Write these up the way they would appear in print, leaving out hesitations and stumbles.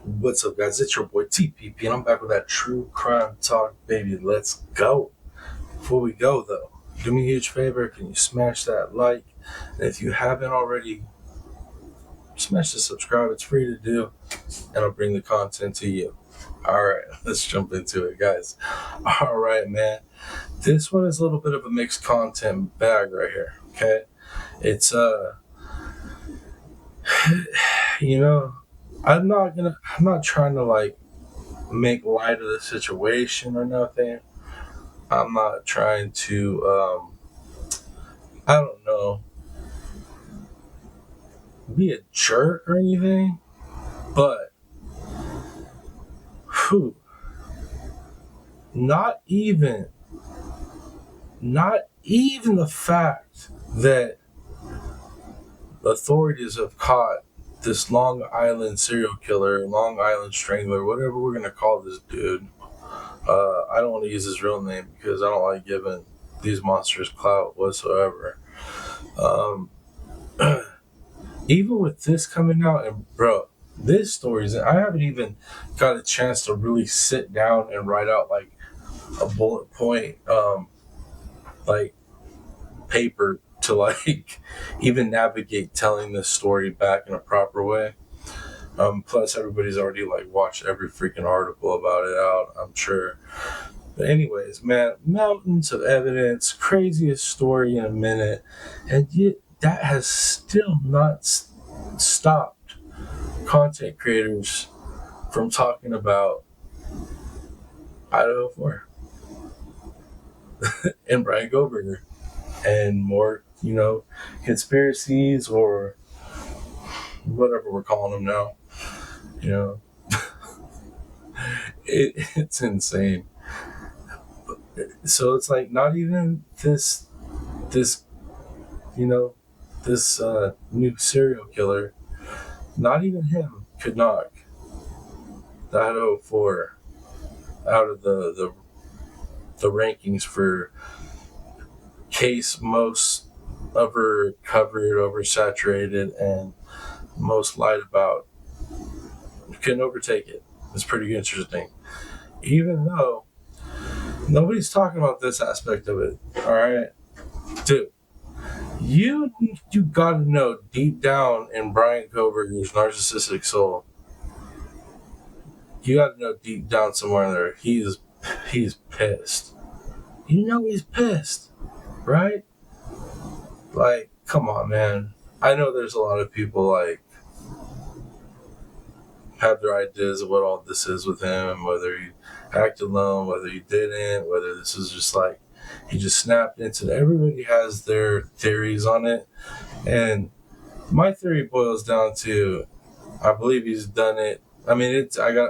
What's up, guys? It's your boy TPP, and I'm back with that true crime talk, baby. Let's go. Before we go, though, do me a huge favor. Can you smash that like? And if you haven't already, smash the subscribe. It's free to do, and I'll bring the content to you. All right, let's jump into it, guys. All right, man. This one is a little bit of a mixed content bag right here. Okay, it's you know, I'm not trying to like make light of the situation or nothing. I'm not trying to, I don't know, be a jerk or anything, but whew, not even, not even the fact that authorities have caught this Long Island serial killer, Long Island strangler, whatever we're gonna call this dude. I don't want to use his real name because I don't like giving these monsters clout whatsoever. Um, even with this coming out, and bro, this story I haven't even got a chance to really sit down and write out like a bullet point, like paper to like even navigate telling this story back in a proper way. Plus, everybody's already like watched every freaking article about it out, I'm sure. But anyways, man, mountains of evidence, craziest story in a minute, and yet that has still not stopped content creators from talking about Idaho 4 and Brian Goldberger and more, conspiracies or whatever we're calling them now. You know, it's insane. So it's like not even this this new serial killer, not even him could knock the Idaho 4 out of the rankings for case most ever covered, oversaturated, and most lied about. Couldn't overtake it. It's pretty interesting. Even though nobody's talking about this aspect of it. All right, dude. You gotta know deep down in Brian Koberger's narcissistic soul, you gotta know deep down somewhere in there, he's pissed. You know he's pissed, right? Like, come on, man. I know there's a lot of people like have their ideas of what all this is with him, whether he acted alone, whether he didn't, whether this is just like he just snapped into it. Everybody has their theories on it. And my theory boils down to I believe he's done it. I mean, I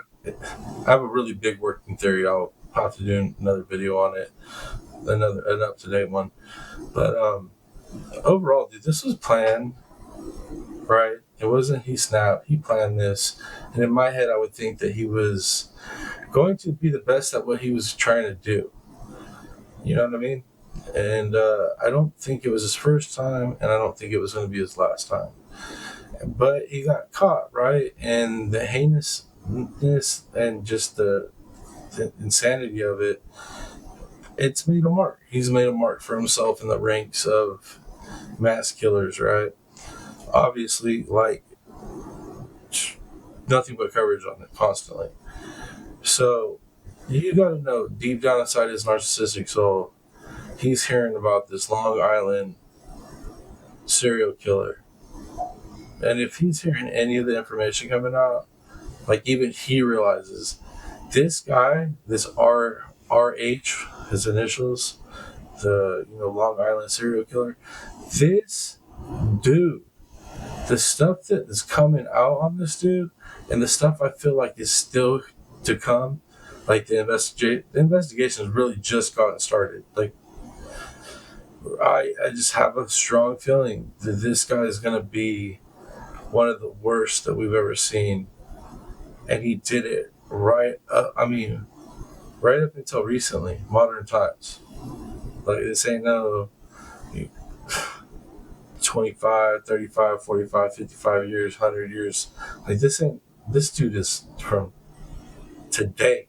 have a really big working theory. I'll have to do another video on it, an up to date one. But overall, dude, this was planned, right? It wasn't he snapped. He planned this, and in my head, I would think that he was going to be the best at what he was trying to do. You know what I mean? And I don't think it was his first time, and I don't think it was going to be his last time. But he got caught, right? And the heinousness and just the insanity of it, it's made a mark. He's made a mark for himself in the ranks of mass killers, right? Obviously, like, nothing but coverage on it constantly. So you got to know deep down inside his narcissistic soul, he's hearing about this Long Island serial killer. And if he's hearing any of the information coming out, like even he realizes this guy, this RH, his initials, the Long Island serial killer, this dude, the stuff that is coming out on this dude, and the stuff I feel like is still to come, like the investigation has really just gotten started. Like I just have a strong feeling that this guy is gonna be one of the worst that we've ever seen, and he did it right. Right up until recently, modern times. Like this ain't no 25, 35, 45, 55 years, 100 years. Like this ain't this dude is from today,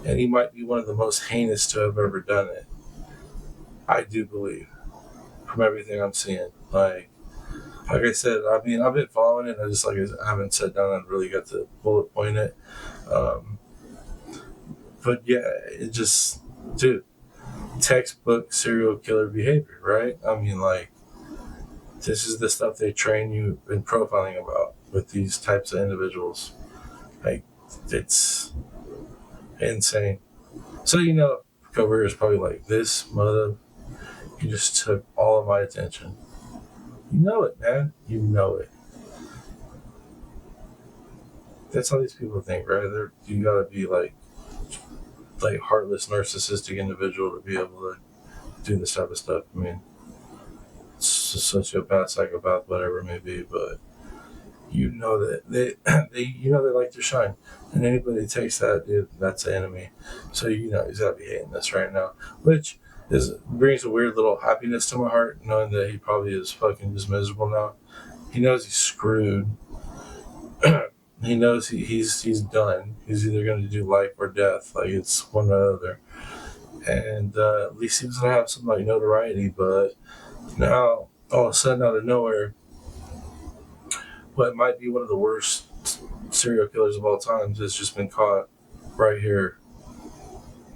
and he might be one of the most heinous to have ever done it. I do believe, from everything I'm seeing. Like I said, I mean, I've been following it. I haven't sat down and really got to bullet point it. But yeah, it just, dude, textbook serial killer behavior, right? I mean, like, this is the stuff they train you in profiling about with these types of individuals. Like, it's insane. So, Cobra is probably like, this mother, you just took all of my attention. You know it, man. You know it. That's how these people think, right? You gotta be like heartless, narcissistic individual to be able to do this type of stuff. I mean, it's a sociopath, psychopath, whatever it may be, but you know that they like to shine, and anybody that takes that, dude, that's the enemy. So he's gotta be hating this right now, which brings a weird little happiness to my heart, knowing that he probably is fucking just miserable now. He knows he's screwed. He knows he's done. He's either going to do life or death. Like, it's one or the other. And at least he was going to have some notoriety. But now, all of a sudden, out of nowhere, what might be one of the worst serial killers of all times has just been caught right here,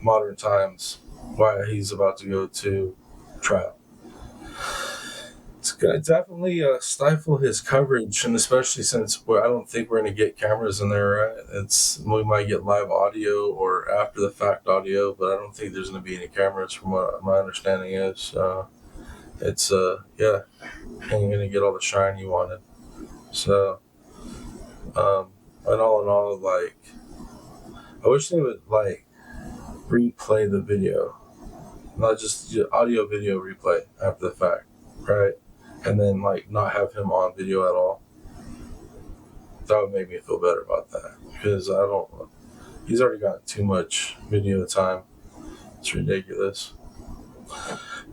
modern times, while he's about to go to trial. It's going to definitely stifle his coverage, and especially since I don't think we're going to get cameras in there, right? We might get live audio or after the fact audio, but I don't think there's going to be any cameras from what my understanding is. It's yeah, ain't going to get all the shine you wanted. So, and all in all, like, I wish they would replay the video, not just audio video replay after the fact, right? And then not have him on video at all. That would make me feel better about that, because he's already got too much video time. It's ridiculous.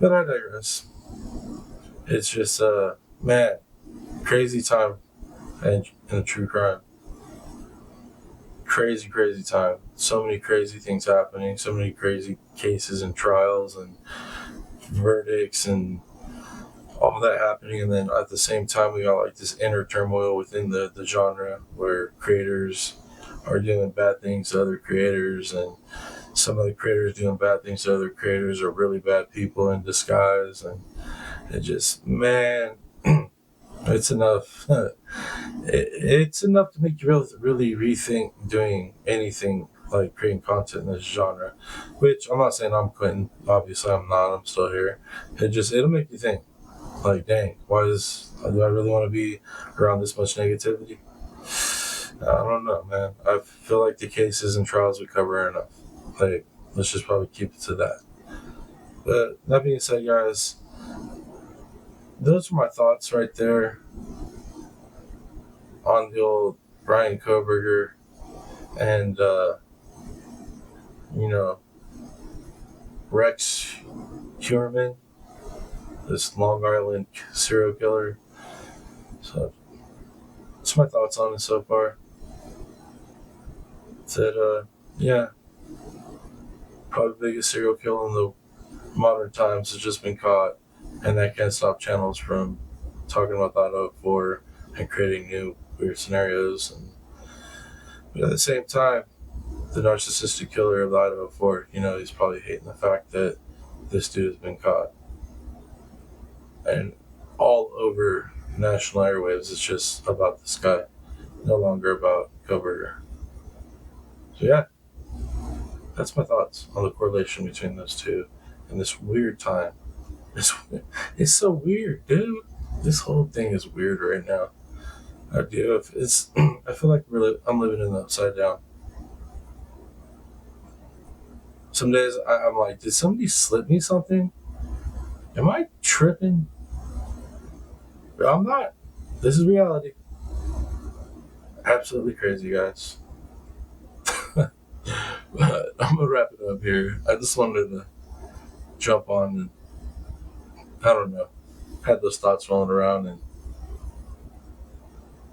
But I digress. It's just man, crazy time in a true crime. Crazy time. So many crazy things happening, so many crazy cases and trials and verdicts and all that happening, and then at the same time we got this inner turmoil within the genre, where creators are doing bad things to other creators, and some of the creators doing bad things to other creators are really bad people in disguise, and it just, man, it's enough. It's enough to make you really rethink doing anything like creating content in this genre, which I'm not saying I'm quitting. Obviously I'm not. I'm still here. It'll make you think. Like, dang, do I really want to be around this much negativity? I don't know, man. I feel like the cases and trials we cover are enough. Like, let's just probably keep it to that. But that being said, guys, those are my thoughts right there on the old Brian Koberger and, Rex Heuermann, this Long Island serial killer. So that's my thoughts on it so far. That yeah, probably the biggest serial killer in the modern times has just been caught, and that can't stop channels from talking about the Idaho4 and creating new weird scenarios. But at the same time, the narcissistic killer of the Idaho4, he's probably hating the fact that this dude has been caught. And all over national airwaves, it's just about this guy, no longer about Koberger. So yeah, that's my thoughts on the correlation between those two in this weird time. It's so weird, dude. This whole thing is weird right now. I feel like I'm living in the upside down. Some days I'm like, did somebody slip me something? Am I tripping? But I'm not. This is reality. Absolutely crazy, guys. But I'm gonna wrap it up here. I just wanted to jump on and, I don't know, had those thoughts rolling around, and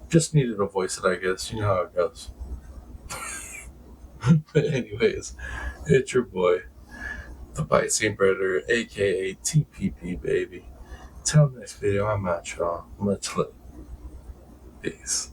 Just needed to voice it, I guess. You know how it goes. But anyways, it's your boy, the Piscine Predator, aka TPP, baby. Till next video, I'm out, y'all. Much love. Peace.